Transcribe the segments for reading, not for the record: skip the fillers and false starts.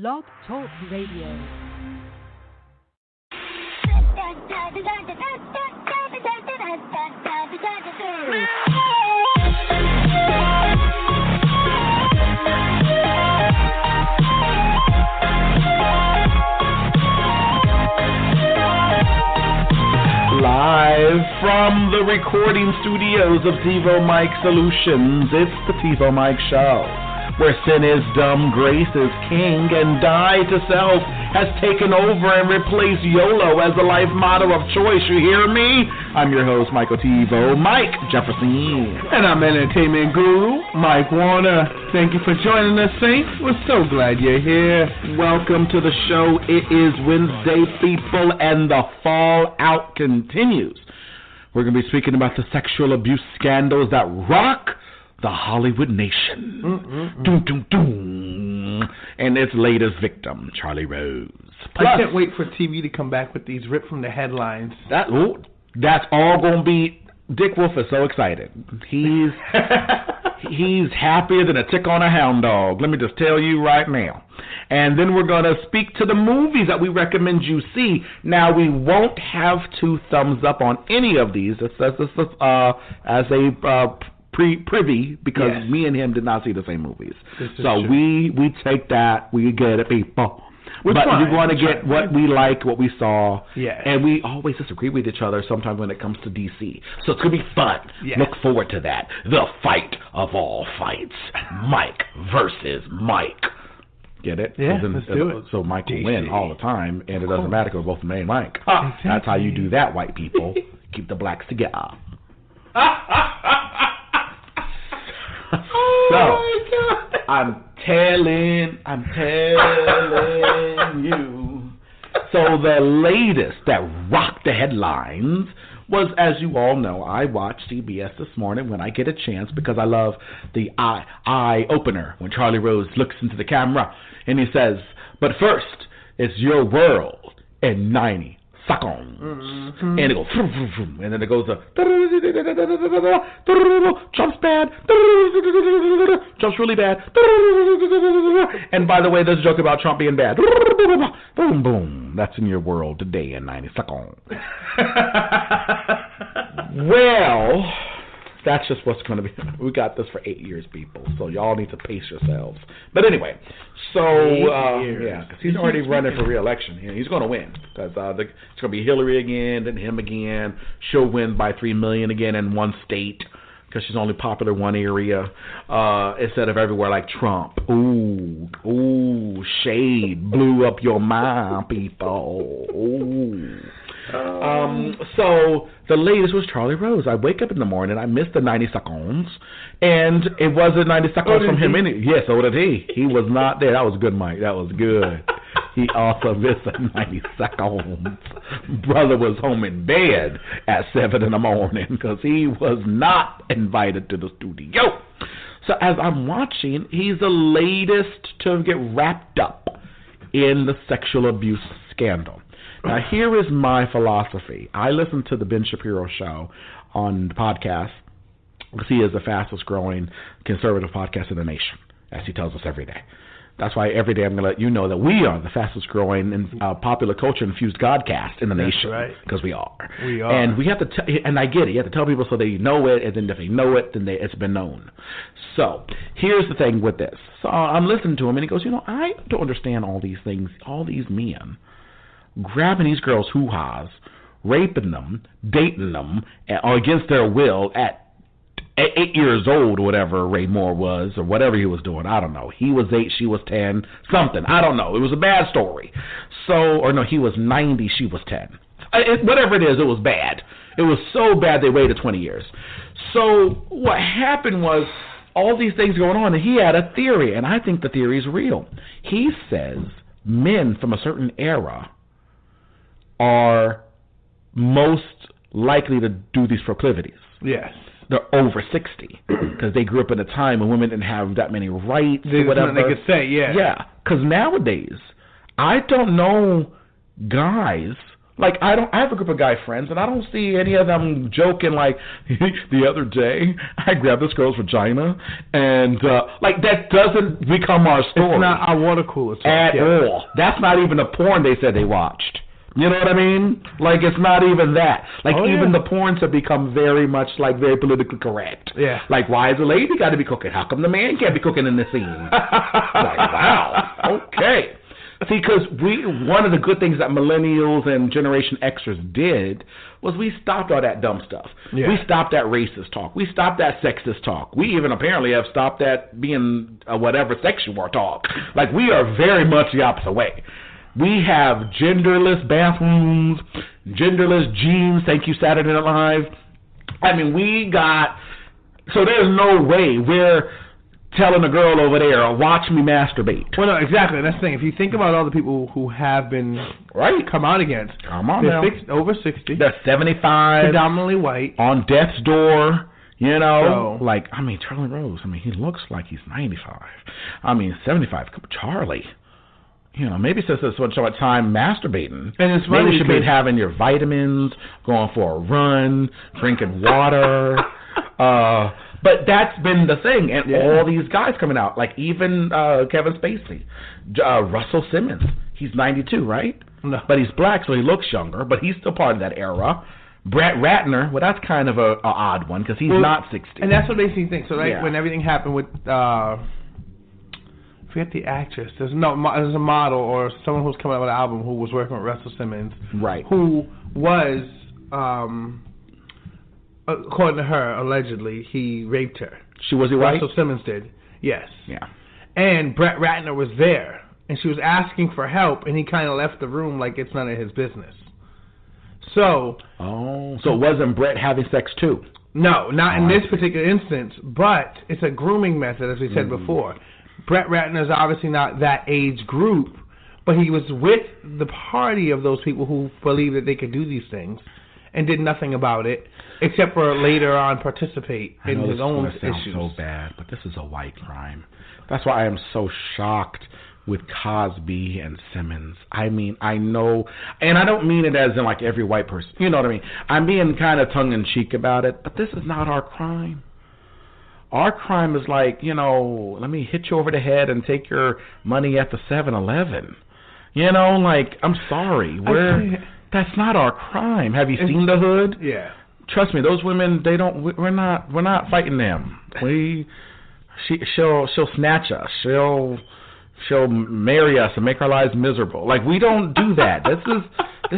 Blog Talk Radio. Live from the recording studios of TiVo Mike Solutions, it's the TiVo Mike Show, where sin is dumb, grace is king, and die to self has taken over and replaced YOLO as the life motto of choice. You hear me? I'm your host, Michael TiVo Mike Jefferson. And I'm entertainment guru, Mike Warner. Thank you for joining us, Saints. We're so glad you're here. Welcome to the show. It is Wednesday, people, and the fallout continues. We're going to be speaking about the sexual abuse scandals that rock the Hollywood nation. Doom, doom, doom. And its latest victim, Charlie Rose. Plus, I can't wait for TV to come back with these ripped from the headlines. That's all going to be... Dick Wolf is so excited. He's happier than a tick on a hound dog. Let me just tell you right now. And then we're going to speak to the movies that we recommend you see. Now, we won't have 2 thumbs up on any of these as a privy, because me and him did not see the same movies. So we take that. We get it, people. But you're going to get what we like, what we saw, and we always disagree with each other sometimes when it comes to DC. So it's going to be fun. Yes. Look forward to that. The fight of all fights. Mike versus Mike. Get it? Yeah, let's do it. So Mike will win all the time, and it doesn't matter because we're both the main Mike. Exactly. That's how you do that, white people. Keep the blacks together. So, I'm telling you. So the latest that rocked the headlines was, as you all know, I watched CBS this morning when I get a chance, because I love the eye opener when Charlie Rose looks into the camera and he says, "But first, it's your world in 90 seconds." And it goes, and then it goes, Trump's bad, Trump's really bad, and by the way, there's a joke about Trump being bad. Boom, boom. That's in your world today in 90 seconds. Well, that's just what's going to be. We got this for 8 years, people, so y'all need to pace yourselves. But anyway, because he's already running for re-election. He's going to win, because it's going to be Hillary again, then him again. She'll win by 3 million again in one state, because she's only popular in one area, instead of everywhere like Trump. Ooh, shade blew up your mind, people. Ooh. So the latest was Charlie Rose. I wake up in the morning, I missed the 90 seconds, and it wasn't 90 seconds from him. Yes, so did he. He was not there. That was good, Mike. That was good. He also missed the 90 seconds. Brother was home in bed at 7 in the morning because he was not invited to the studio. So as I'm watching, he's the latest to get wrapped up in the sexual abuse scandal. Now, here is my philosophy. I listen to the Ben Shapiro show on the podcast because he is the fastest growing conservative podcast in the nation, as he tells us every day. That's why every day I'm going to let you know that we are the fastest growing and popular culture infused Godcast in the nation. That's right. Because we are. We are. And we have to and I get it. You have to tell people so they know it, and then if they know it, then it's been known. So here's the thing with this. So I'm listening to him, and he goes, I don't understand all these things, all these men grabbing these girls' hoo-has, raping them, dating them, or against their will at 8 years old, or whatever Ray Moore was, or whatever he was doing. I don't know. He was 8, she was 10, something. I don't know. It was a bad story. He was 90, she was 10. Whatever it is, it was bad. It was so bad they waited 20 years. So what happened was all these things going on, and he had a theory, and I think the theory is real. He says men from a certain era are most likely to do these proclivities. Yes. They're over 60 because they grew up in a time when women didn't have that many rights or whatever. They could say, yeah. Yeah, because nowadays, I don't know guys Like, I have a group of guy friends, and I don't see any of them joking like, the other day, I grabbed this girl's vagina, and, like, that doesn't become our story. It's not our water cooler talk. At all. That's not even the porn they said they watched. You know what I mean? Like, it's not even that. Like, even the porns have become very much, like, very politically correct. Yeah. Like, why is the lady got to be cooking? How come the man can't be cooking in the scene? Like, wow. Okay. See, because one of the good things that millennials and Generation Xers did was we stopped all that dumb stuff. Yeah. We stopped that racist talk. We stopped that sexist talk. We even apparently have stopped that being whatever sexual talk. Like, we are very much the opposite way. We have genderless bathrooms, genderless jeans. Thank you, Saturday Night Live. I mean, so there's no way we're telling a girl over there, watch me masturbate. Well, no, exactly. That's the thing. If you think about all the people who have been come out against, they're over 60. They're 75. Predominantly white. On death's door. You know, like, I mean, Charlie Rose, I mean, he looks like he's 95. I mean, 75. Charlie. You know, maybe since it's so much time masturbating, and it's maybe you should be having your vitamins, going for a run, drinking water. But that's been the thing, and all these guys coming out, like even Kevin Spacey, Russell Simmons. He's 92, right? No. But he's black, so he looks younger, but he's still part of that era. Brett Ratner, well, that's kind of a odd one because he's not 60. And that's what makes me think. So, when everything happened with, I forget the actress. There's a model or someone who's coming out with an album who was working with Russell Simmons, right? Who was, according to her, allegedly he raped her. Was he white? Russell Simmons did. Yes. Yeah. And Brett Ratner was there, and she was asking for help, and he kind of left the room like it's none of his business. So it wasn't Brett having sex too? No, not in this particular instance, but it's a grooming method, as we said before. Brett Ratner is obviously not that age group, but he was with the party of those people who believed that they could do these things and did nothing about it, except for later on participate in his own issues. So bad, but this is a white crime. That's why I am so shocked with Cosby and Simmons. I mean, I know, and I don't mean it as in like every white person. You know what I mean? I'm being kind of tongue-in-cheek about it, but this is not our crime. Our crime is like, you know, let me hit you over the head and take your money at the 7-Eleven. You know, like, I'm sorry. That's not our crime. Have you seen The Hood? Yeah. Trust me, those women, we're not fighting them. She'll snatch us. She'll marry us and make our lives miserable. Like, we don't do that. This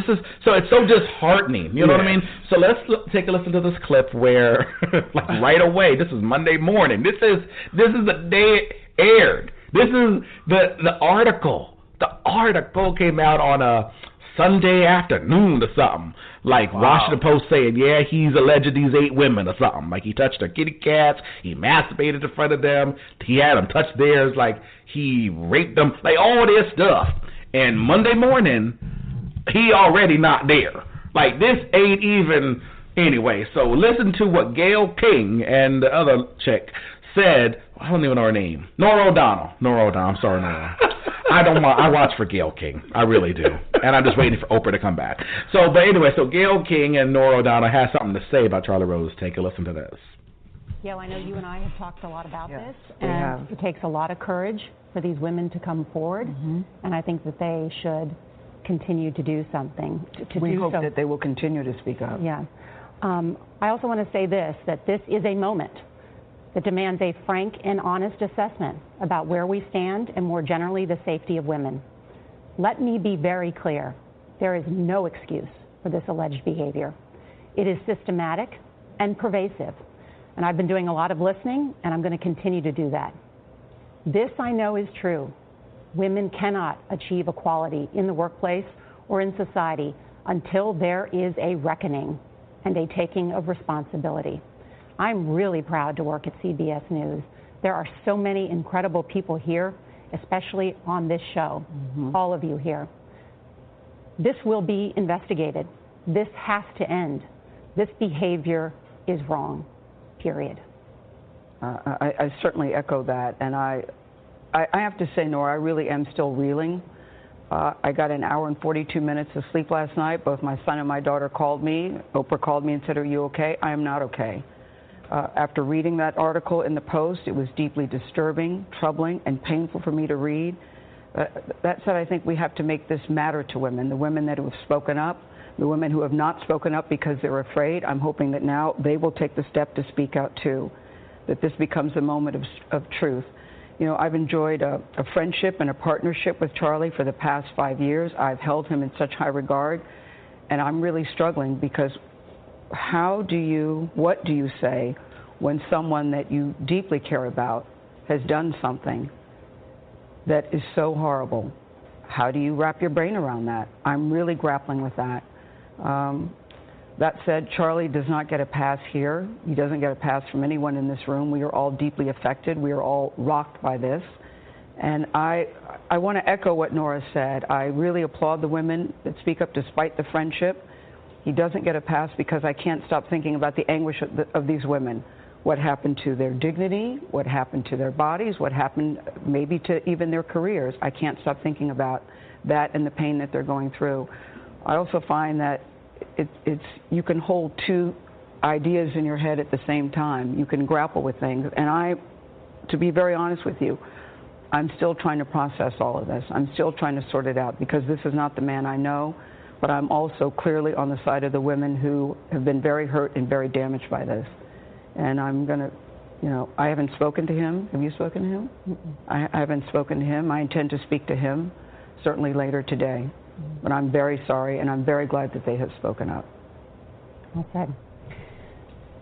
is so it's so disheartening. You know what I mean? So let's take a listen to this clip where, like, right away. This is Monday morning. This is the day it aired. This is the article. The article came out on a Sunday afternoon or something. Like, Washington Post saying, yeah, he's alleged these 8 women or something. Like, he touched their kitty cats. He masturbated in front of them. He had them touch theirs. Like, he raped them. Like, all this stuff. And Monday morning, he already not there. Like, this ain't even... Anyway, so listen to what Gayle King and the other chick said. I don't even know her name. Nora O'Donnell. I'm sorry, Nora. I watch for Gayle King. I really do. And I'm just waiting for Oprah to come back. So, but anyway, so Gayle King and Nora O'Donnell have something to say about Charlie Rose. Take a listen to this. Yeah, I know you and I have talked a lot about this. And it takes a lot of courage for these women to come forward. Mm-hmm. And I think that they should continue to do something. We hope that they will continue to speak up. Yeah. I also want to say this, that this is a moment that demands a frank and honest assessment about where we stand and, more generally, the safety of women. Let me be very clear. There is no excuse for this alleged behavior. It is systematic and pervasive. And I've been doing a lot of listening, and I'm going to continue to do that. This I know is true. Women cannot achieve equality in the workplace or in society until there is a reckoning and a taking of responsibility. I'm really proud to work at CBS News. There are so many incredible people here, especially on this show, all of you here. This will be investigated. This has to end. This behavior is wrong, period. I certainly echo that. And I have to say, Nora, I really am still reeling I got an hour and 42 minutes of sleep last night. Both my son and my daughter called me. Oprah called me and said, "Are you okay?" I am not okay. After reading that article in the Post, it was deeply disturbing, troubling, and painful for me to read. That said, I think we have to make this matter to women, the women that have spoken up, the women who have not spoken up because they're afraid. I'm hoping that now they will take the step to speak out too, that this becomes a moment of truth. You know, I've enjoyed a friendship and a partnership with Charlie for the past 5 years. I've held him in such high regard, and I'm really struggling because what do you say when someone that you deeply care about has done something that is so horrible? How do you wrap your brain around that? I'm really grappling with that. That said, Charlie does not get a pass here. He doesn't get a pass from anyone in this room. We are all deeply affected. We are all rocked by this. And I want to echo what Nora said. I really applaud the women that speak up despite the friendship. He doesn't get a pass because I can't stop thinking about the anguish of these women. What happened to their dignity, what happened to their bodies, what happened maybe to even their careers. I can't stop thinking about that and the pain that they're going through. I also find that you can hold two ideas in your head at the same time. You can grapple with things. And to be very honest with you, I'm still trying to process all of this. I'm still trying to sort it out because this is not the man I know, but I'm also clearly on the side of the women who have been very hurt and very damaged by this. And I'm going to, I haven't spoken to him. Have you spoken to him? I haven't spoken to him. I intend to speak to him certainly later today. But I'm very sorry, and I'm very glad that they have spoken up. Well said.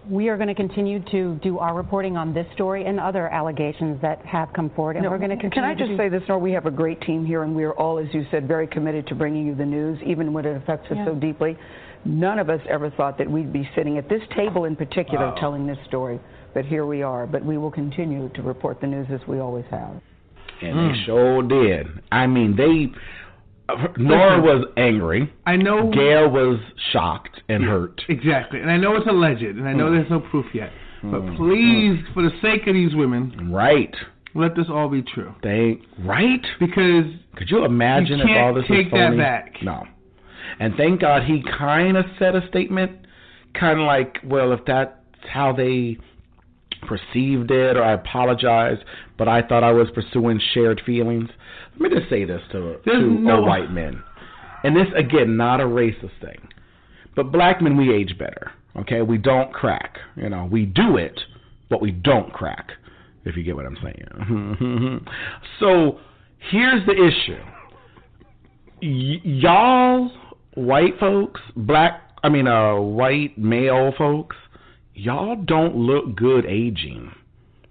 We are going to continue to do our reporting on this story and other allegations that have come forward, and we're going to continue. Can I just say this, Nora? We have a great team here, and we are all, as you said, very committed to bringing you the news, even when it affects us so deeply. None of us ever thought that we'd be sitting at this table in particular telling this story, but here we are. But we will continue to report the news as we always have. And they sure did. I mean, Nora was angry. I know. Gail was shocked and hurt. Exactly. And I know it's alleged, and I know there's no proof yet. But please, for the sake of these women, let this all be true. Because could you imagine if all this was phony? You can't take that back. No. And thank God he kind of said a statement, kind of like, well, if that's how they perceived it, or I apologize, but I thought I was pursuing shared feelings. Let me just say this to all white men. And this, again, not a racist thing. But black men, we age better, okay? We don't crack. We do it, but we don't crack, if you get what I'm saying. So here's the issue. Y'all white folks, white male folks, y'all don't look good aging.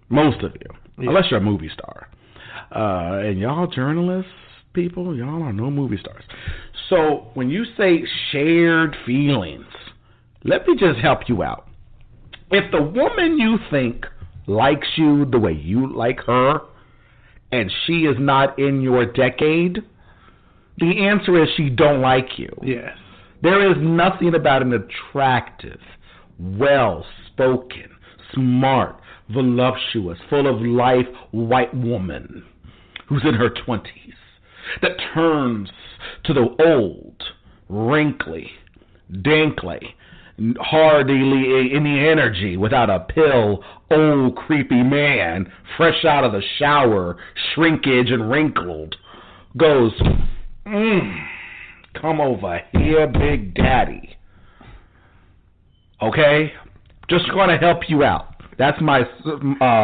Most of you, unless you're a movie star. And y'all journalists, people, y'all are no movie stars. So when you say shared feelings, let me just help you out. If the woman you think likes you the way you like her, and she is not in your decade, the answer is she don't like you. Yes. There is nothing about an attractive, well-spoken, smart, voluptuous, full of life white woman who's in her 20s that turns to the old, wrinkly, dankly, hardly any energy without a pill, old creepy man fresh out of the shower, shrinkage and wrinkled, goes, come over here, Big Daddy. Okay? Just going to help you out. That's my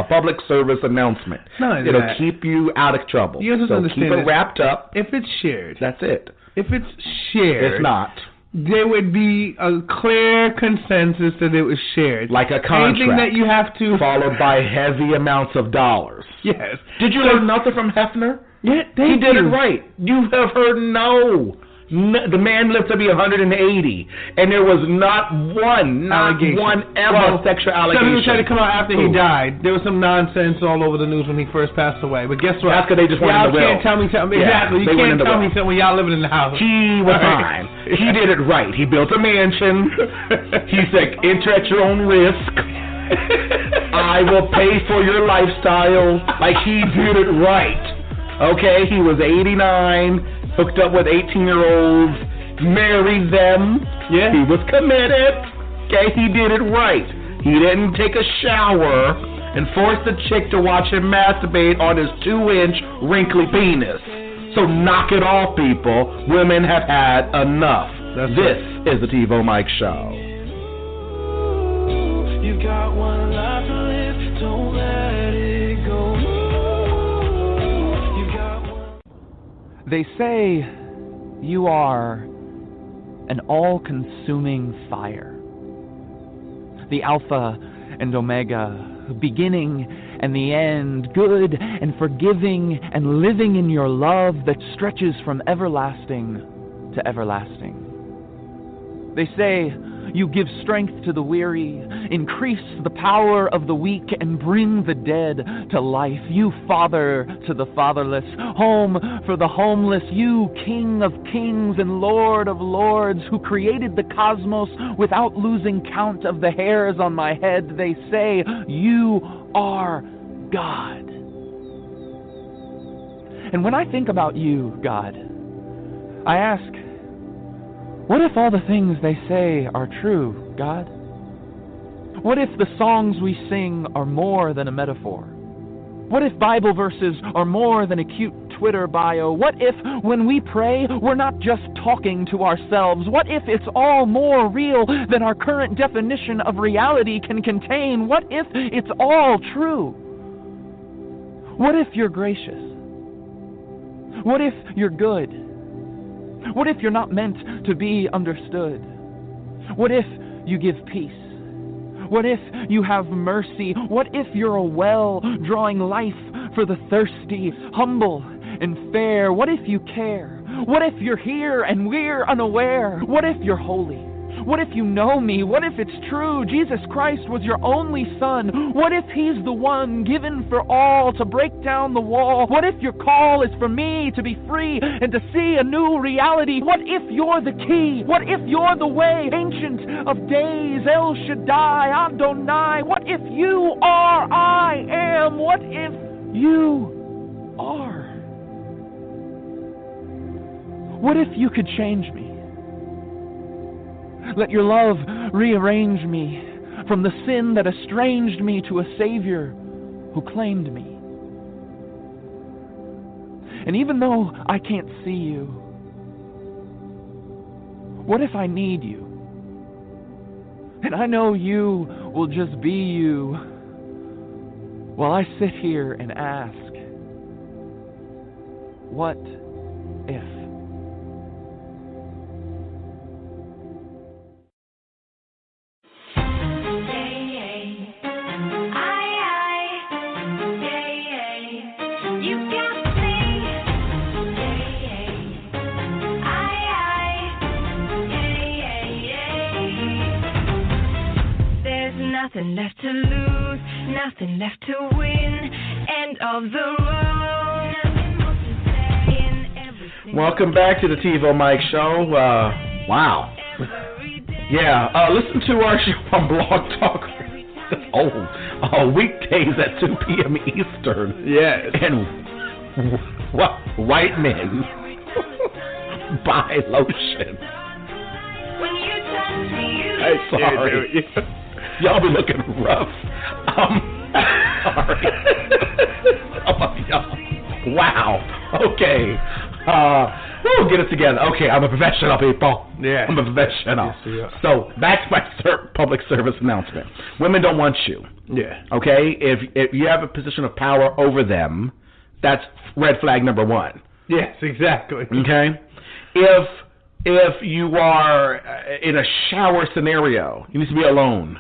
public service announcement. It'll keep you out of trouble. You just understand keep it wrapped up. If it's shared. That's it. If it's shared. It's not. There would be a clear consensus that it was shared. Like a contract. Anything that you have to... Followed by heavy amounts of dollars. Yes. Did you learn nothing from Hefner? Yeah, he did it right. You have heard no. The man lived to be 180, and there was not one sexual allegation. Something tried to come out after he died. There was some nonsense all over the news when he first passed away. But guess what? That's because they just wanted the will. Y'all can't tell me something. Exactly. You can't tell me something when y'all living in the house. He was fine. He did it right. He built a mansion. He said, enter at your own risk. I will pay for your lifestyle. Like, he did it right. Okay, he was 89. hooked up with 18-year-olds, married them. Yeah. He was committed. Okay, he did it right. He didn't take a shower and force the chick to watch him masturbate on his 2-inch wrinkly penis. So knock it off, people. Women have had enough. This is the TiVo Mike Show. You got one life to live, don't let it go. You got one. They say you are an all-consuming fire, the Alpha and Omega, beginning and the end, good and forgiving and living in your love that stretches from everlasting to everlasting. They say you give strength to the weary, increase the power of the weak, and bring the dead to life. You father to the fatherless, home for the homeless. You King of kings and Lord of lords, who created the cosmos without losing count of the hairs on my head. They say you are God. And when I think about you, God, I ask, what if all the things they say are true, God? What if the songs we sing are more than a metaphor? What if Bible verses are more than a cute Twitter bio? What if when we pray, we're not just talking to ourselves? What if it's all more real than our current definition of reality can contain? What if it's all true? What if you're gracious? What if you're good? What if you're not meant to be understood? What if you give peace? What if you have mercy? What if you're a well drawing life for the thirsty, humble and fair? What if you care? What if you're here and we're unaware? What if you're holy? What if you know me? What if it's true Jesus Christ was your only son? What if he's the one given for all to break down the wall? What if your call is for me to be free and to see a new reality? What if you're the key? What if you're the way? Ancient of days, El Shaddai, Adonai. What if you are I am? What if you are? What if you could change me? Let your love rearrange me from the sin that estranged me to a Savior who claimed me. And even though I can't see you, what if I need you? And I know you will just be you while I sit here and ask, what if? Nothing left to lose, nothing left to win. End of the road. Welcome back to the TiVo Mike Show. Wow. Yeah, listen to our show on Blog Talk. Weekdays at 2 p.m. Eastern. Yes. And white men buy lotion. When you touch me, you I'm sorry. Y'all be looking rough. Sorry. Y'all. Wow. Okay. We'll get it together. Okay, I'm a professional, people. Yeah. I'm a professional. Yes, So, back to my public service announcement. Women don't want you. Yeah. Okay? If you have a position of power over them, that's red flag number 1. Yes, exactly. Okay? If you are in a shower scenario, you need to be alone.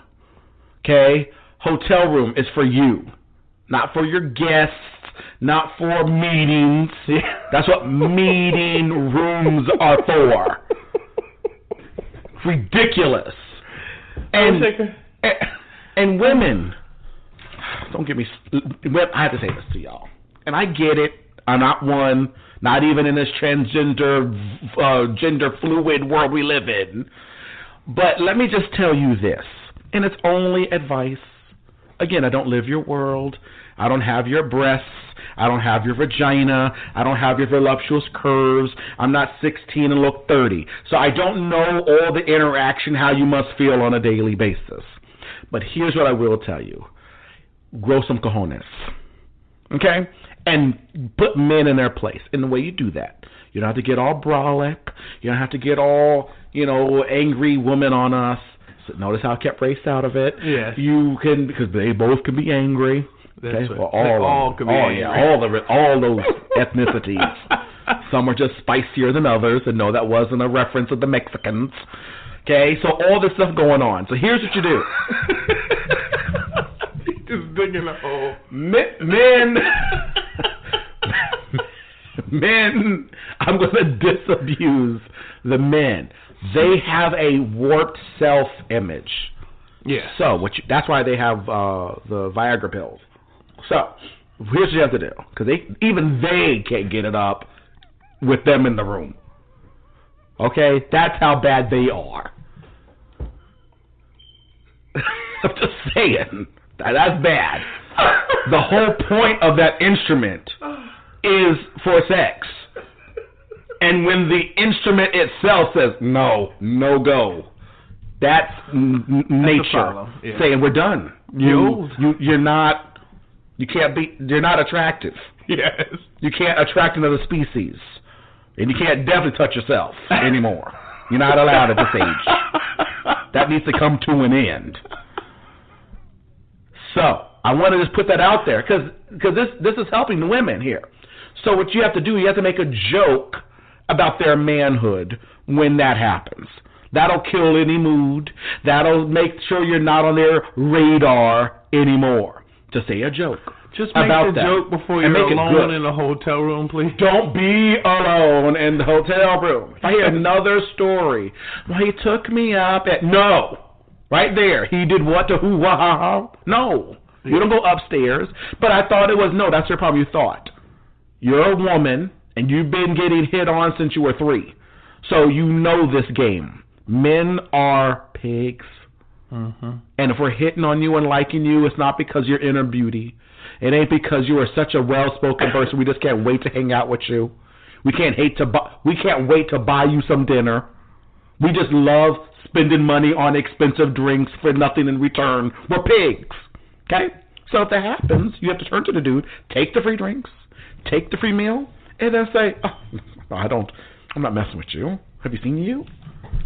Okay? Hotel room is for you, not for your guests, not for meetings. That's what meeting rooms are for. Ridiculous. And women, don't get me. I have to say this to y'all, and I get it. I'm not one, not even in this transgender, gender fluid world we live in. But let me just tell you this. And it's only advice. Again, I don't live your world. I don't have your breasts. I don't have your vagina. I don't have your voluptuous curves. I'm not 16 and look 30. So I don't know all the interaction, how you must feel on a daily basis. But here's what I will tell you. Grow some cojones. Okay? And put men in their place. And the way you do that, you don't have to get all brolic. You don't have to get all, angry woman on us. So notice how I kept race out of it. Yes. You can, because they both can be angry. That's okay? Well, all can be angry. Yeah, all those ethnicities. Some are just spicier than others, and no, that wasn't a reference of the Mexicans. Okay, so all this stuff going on. So here's what you do. Just digging a hole. Men, I'm going to disabuse the men. They have a warped self-image. Yeah. So that's why they have the Viagra pills. So here's what you have to do, because even they can't get it up with them in the room. Okay, that's how bad they are. I'm just saying, that's bad. The whole point of that instrument is for sex. And when the instrument itself says no go, that's nature saying we're done. You're not attractive. Yes. You can't attract another species. And you can't definitely touch yourself anymore. You're not allowed at this age. That needs to come to an end. So I want to just put that out there because this is helping the women here. So what you have to do, you have to make a joke about their manhood when that happens. That'll kill any mood. That'll make sure you're not on their radar anymore. To say a joke. Just make the joke before you're alone in the hotel room, please. Don't be alone in the hotel room. If I hear another story, well, he took me up at... No. Right there. He did what to who? No. You don't go upstairs. But I thought it was... No, that's your problem. You thought. You're a woman, and you've been getting hit on since you were 3. So you know this game. Men are pigs. Mm-hmm. And if we're hitting on you and liking you, it's not because you're inner beauty. It ain't because you are such a well-spoken person. We just can't wait to hang out with you. We can't wait to buy you some dinner. We just love spending money on expensive drinks for nothing in return. We're pigs. Okay? So if that happens, you have to turn to the dude, take the free drinks, take the free meal, and then say, I'm not messing with you. Have you seen you?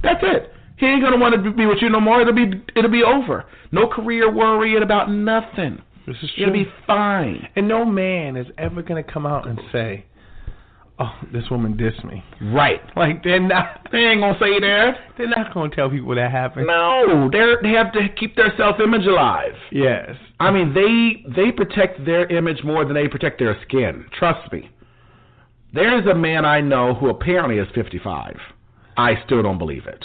That's it. He ain't going to want to be with you no more. It'll be over. No career worrying about nothing. This is true. It'll be fine. And no man is ever going to come out and say, oh, this woman dissed me. Right. Like, they ain't going to say that. They're not going to tell people that happened. No. They have to keep their self-image alive. Yes. I mean, they protect their image more than they protect their skin. Trust me. There's a man I know who apparently is 55. I still don't believe it.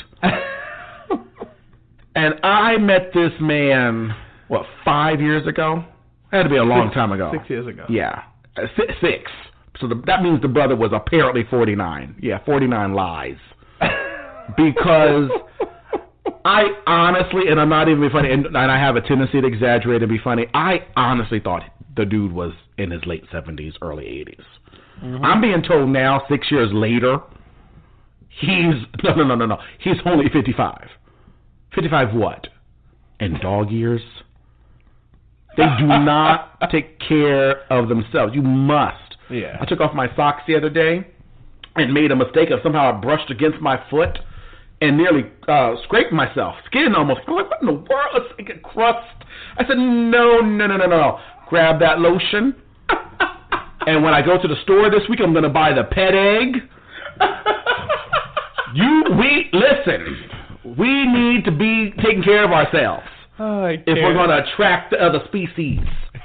And I met this man, 5 years ago? It had to be a long time ago. 6 years ago. Yeah. 6. So that means the brother was apparently 49. Yeah, 49 lies. Because I honestly, and I'm not even funny, and I have a tendency to exaggerate and be funny, I honestly thought the dude was in his late 70s, early 80s. Mm-hmm. I'm being told now, 6 years later, no. He's only 55. 55 what? In dog years? They do not take care of themselves. You must. Yeah. I took off my socks the other day and made a mistake of somehow I brushed against my foot and nearly scraped myself. Skin almost. I'm like, what in the world? It's like a crust. I said, no. Grab that lotion. And when I go to the store this week, I'm going to buy the pet egg. Listen. We need to be taking care of ourselves if we're going to attract the other species.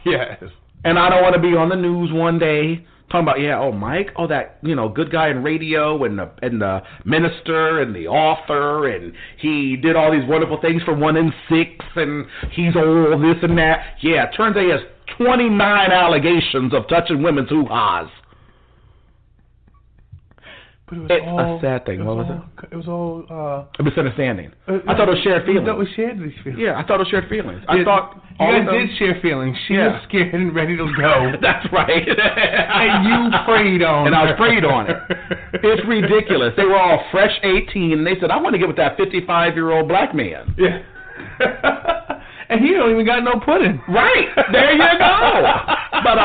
Yes. And I don't want to be on the news one day talking about, Mike, that good guy in radio and the minister and the author, and he did all these wonderful things for 1 in 6, and he's all this and that. Yeah, it turns out he has 29 allegations of touching women's hoo-has. But it was It's all, a sad thing. What was it? It was all A misunderstanding. I thought it was shared feelings. I thought we shared these feelings. Yeah, I thought it was shared feelings. I thought you all guys of them, did share feelings. She was scared and ready to go. That's right. And you preyed on and her. I was preyed on it. It's ridiculous. They were all fresh 18, and they said, I want to get with that 55-year-old black man. Yeah. And he don't even got no pudding. Right. There you go. But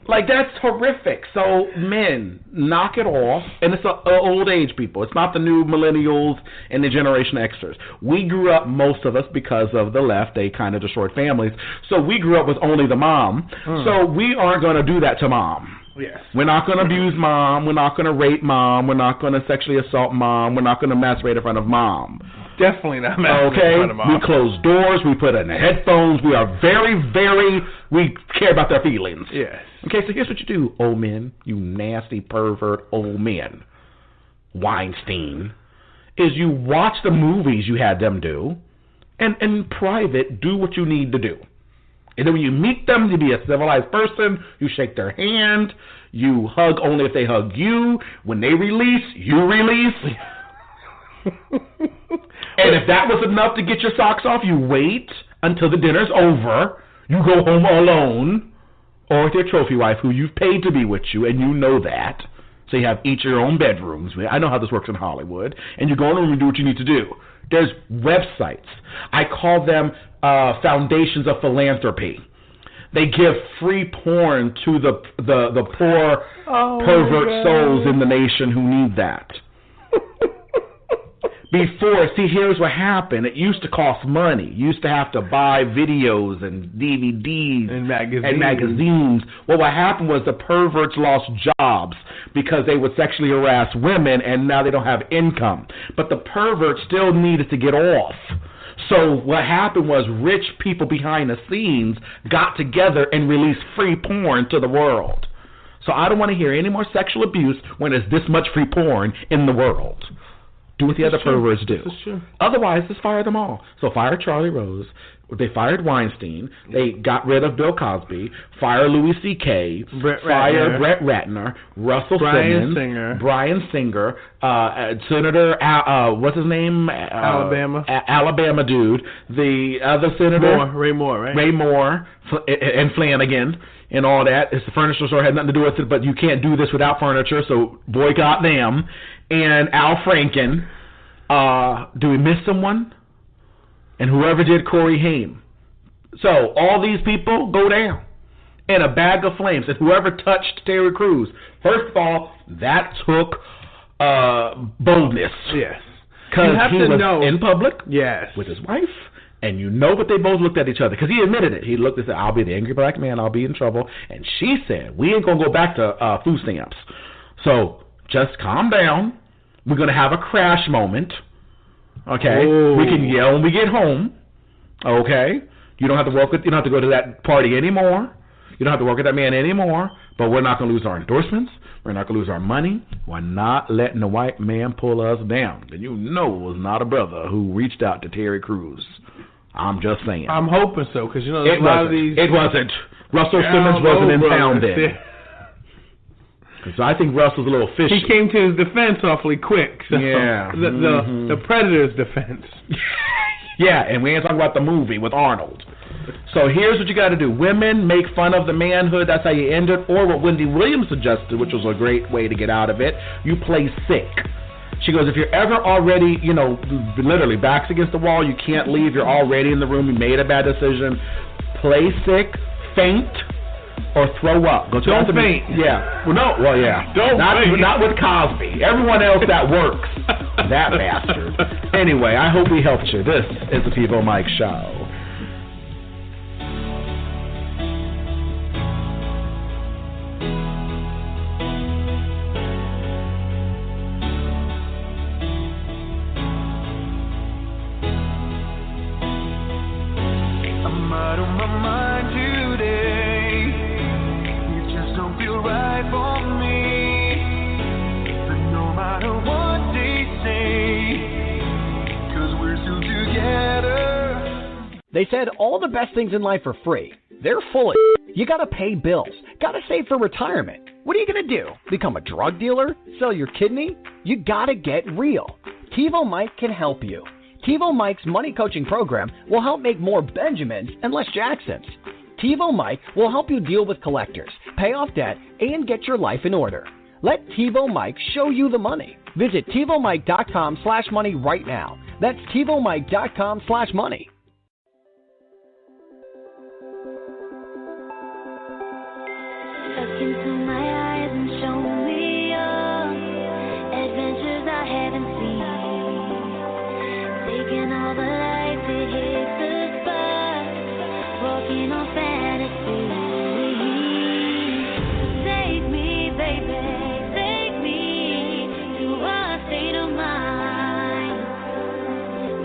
like, that's horrific. So, men, knock it off. And it's old age people. It's not the new millennials and the Generation Xers. We grew up, most of us, because of the left. They kind of destroyed families. So we grew up with only the mom. So we aren't going to do that to mom. Yes. We're not going to abuse mom. We're not going to rape mom. We're not going to sexually assault mom. We're not going to masturbate in front of mom. Definitely not masturbating in front of mom. We close doors. We put in the headphones. We are we care about their feelings. Yes. Okay, so here's what you do, old men, you nasty pervert old men, Weinstein, is you watch the movies you had them do, and in private, do what you need to do. And then when you meet them, you be a civilized person, you shake their hand, you hug only if they hug you. When they release, you release. And if that was enough to get your socks off, you wait until the dinner's over, you go home alone, or with your trophy wife who you've paid to be with you, and you know that. So you have each your own bedrooms. I know how this works in Hollywood. And you go in the room and do what you need to do. There's websites. I call them foundations of philanthropy. They give free porn to the poor pervert souls in the nation who need that. Before, see, here's what happened. It used to cost money. You used to have to buy videos and DVDs and magazines. Well, what happened was the perverts lost jobs because they would sexually harass women, and now they don't have income. But the perverts still needed to get off. So what happened was rich people behind the scenes got together and released free porn to the world. So I don't want to hear any more sexual abuse when there's this much free porn in the world. Do what the other perverts do. Otherwise, just fire them all. So fire Charlie Rose. They fired Weinstein. They got rid of Bill Cosby. Fire Louis C.K. Fire Brett Ratner. Russell Simmons. Brian Singer. Senator, what's his name? Alabama dude. The other senator. Ray Moore, right? Ray Moore. And Flanagan. And all that. It's the furniture store, had nothing to do with it, but you can't do this without furniture, so boycott them. And Al Franken. Do we miss someone? And whoever did Corey Haim. So all these people go down in a bag of flames. And whoever touched Terry Crews, first of all, that took boldness. Yes. Because he was in public with his wife. And you know what they both looked at each other. Because he admitted it. He looked and said, I'll be the angry black man. I'll be in trouble. And she said, we ain't going to go back to food stamps. So just calm down. We're going to have a crash moment. Okay? Ooh. We can yell when we get home. Okay? You don't have to work with, you don't have to go to that party anymore. You don't have to work with that man anymore. But we're not going to lose our endorsements. We're not going to lose our money. We're not letting the white man pull us down. And you know it was not a brother who reached out to Terry Crews. I'm just saying. I'm hoping so, because you know it wasn't. Russell Simmons wasn't in town then. So I think Russell's a little fishy. He came to his defense awfully quick. So yeah. The Predator's defense. Yeah, and we ain't talking about the movie with Arnold. So here's what you got to do. Women make fun of the manhood. That's how you end it. Or what Wendy Williams suggested, which was a great way to get out of it, you play sick. She goes, if you're ever already, literally backs against the wall, you can't leave, you're already in the room, you made a bad decision, play sick, faint, or throw up. Don't faint. Yeah. Not with Cosby. Everyone else that works. That bastard. Anyway, I hope we helped you. This is the Pivo Mike Show. They said all the best things in life are free. They're full of You gotta pay bills. Gotta save for retirement. What are you going to do? Become a drug dealer? Sell your kidney? You got to get real. TiVo Mike can help you. TiVo Mike's money coaching program will help make more Benjamins and less Jacksons. TiVo Mike will help you deal with collectors, pay off debt, and get your life in order. Let TiVo Mike show you the money. Visit TiVoMike.com/money right now. That's TiVoMike.com/money. Look into my eyes and show me your adventures I haven't seen. Taking all the lights, it hits the spot. Walking on fantasy. Take me, baby, take me to a state of mind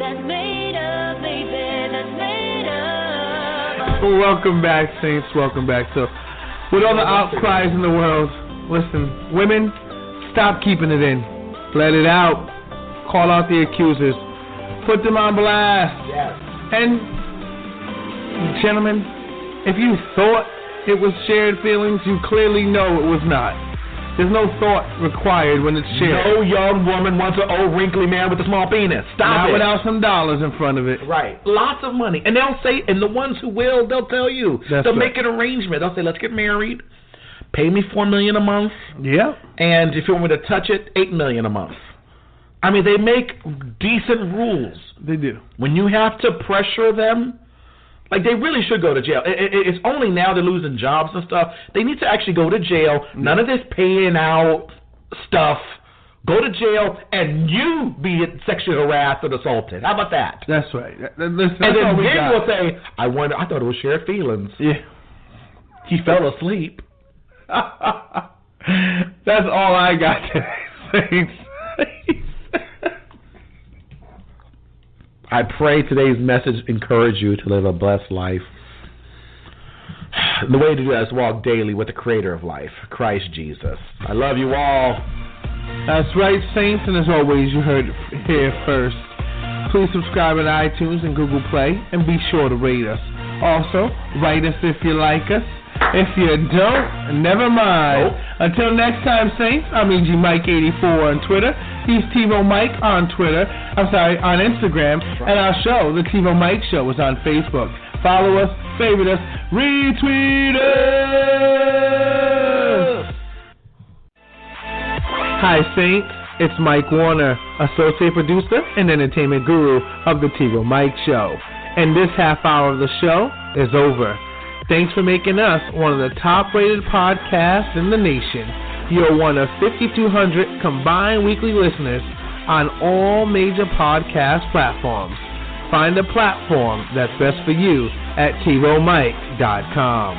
that's made up, baby, that's made up. Welcome back, Saints. Welcome back. So, with all the outcries in the world, listen, women, stop keeping it in. Let it out. Call out the accusers. Put them on blast. Yes. And, gentlemen, if you thought it was shared feelings, you clearly know it was not. There's no thought required when it's shared. No young woman wants an old wrinkly man with a small penis. Stop Not it. without some dollars in front of it. Right. Lots of money. And they'll say, and the ones who will, they'll tell you. That's They'll right. make an arrangement. They'll say, let's get married. Pay me $4 million a month. Yeah. And if you want me to touch it, $8 million a month. I mean, they make decent rules. They do. When you have to pressure them, like, they really should go to jail. It's only now they're losing jobs and stuff. They need to actually go to jail. None of this paying out stuff. Go to jail and you be sexually harassed or assaulted. How about that? That's right. Listen, And then we got. will say, I thought it was shared feelings. Yeah. He fell asleep. That's all I got today. I pray today's message encourage you to live a blessed life. The way to do that is walk daily with the creator of life, Christ Jesus. I love you all. That's right, Saints, and as always, you heard it here first. Please subscribe at iTunes and Google Play, and be sure to rate us. Also, write us if you like us. If you don't, never mind. Nope. Until next time, Saints, I'm EG Mike84 on Twitter. He's TiVo Mike on Twitter. On Instagram. And our show, The TiVo Mike Show, is on Facebook. Follow us, favorite us, retweet us. Hi, Saints. It's Mike Warner, associate producer and entertainment guru of The TiVo Mike Show. And this half hour of the show is over. Thanks for making us one of the top-rated podcasts in the nation. You're one of 5,200 combined weekly listeners on all major podcast platforms. Find a platform that's best for you at TiVoMike.com.